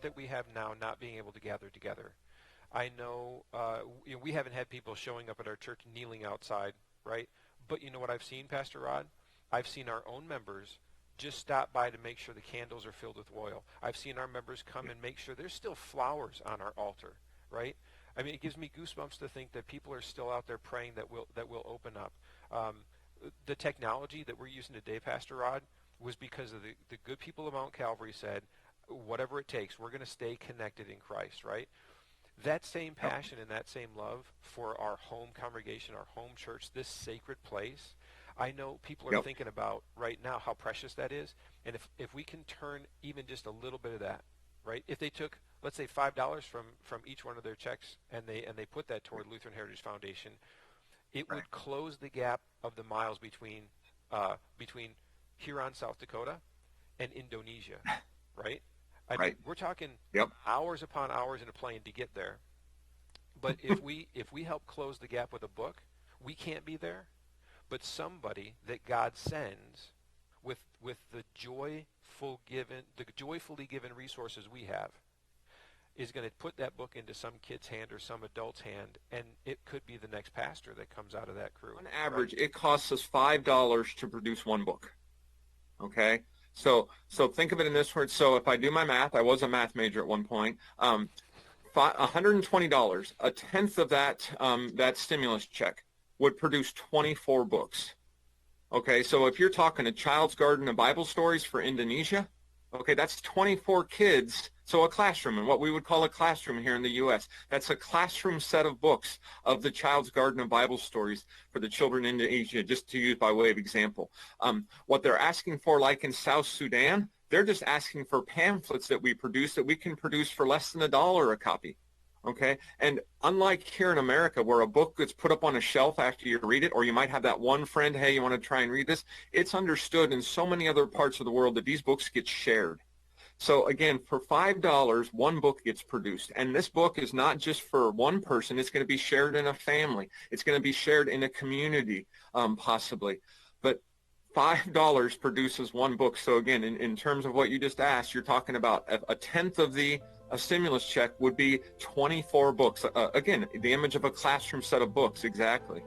that we have now not being able to gather together. I know, we haven't had people showing up at our church kneeling outside, right? But you know what I've seen, Pastor Rod? I've seen our own members just stop by to make sure the candles are filled with oil. I've seen our members come and make sure there's still flowers on our altar, right? I mean, it gives me goosebumps to think that people are still out there praying that we'll open up. The technology that we're using today, Pastor Rod, was because of the good people of Mount Calvary said, whatever it takes, we're going to stay connected in Christ, right? That same passion and that same love for our home congregation, our home church, this sacred place, I know people are thinking about right now how precious that is. And if we can turn even just a little bit of that, right? If they took, let's say, $5 from each one of their checks and they put that toward Lutheran Heritage Foundation, it would close the gap of the miles between Huron, South Dakota, and Indonesia, right? I mean, we're talking hours upon hours in a plane to get there. But if we help close the gap with a book, we can't be there. But somebody that God sends with the joyfully given resources we have is going to put that book into some kid's hand or some adult's hand, and it could be the next pastor that comes out of that crew. On average, it costs us $5 to produce one book. Okay? So think of it in this word. So if I do my math, I was a math major at one point, $120, a tenth of that stimulus check would produce 24 books. Okay, so if you're talking a Child's Garden of Bible Stories for Indonesia, okay, that's 24 kids. So a classroom, and what we would call a classroom here in the U.S., that's a classroom set of books of the Child's Garden of Bible Stories for the children in Indonesia, just to use by way of example. What they're asking for, like in South Sudan, they're just asking for pamphlets that we produce that we can produce for less than $1 a copy. Okay, and unlike here in America where a book gets put up on a shelf after you read it, or you might have that one friend, hey, you want to try and read this, it's understood in so many other parts of the world that these books get shared. So again, for $5, one book gets produced. And this book is not just for one person. It's going to be shared in a family. It's going to be shared in a community, possibly. But $5 produces one book. So again, in terms of what you just asked, you're talking about a tenth of a stimulus check would be 24 books. Again, the image of a classroom set of books, exactly.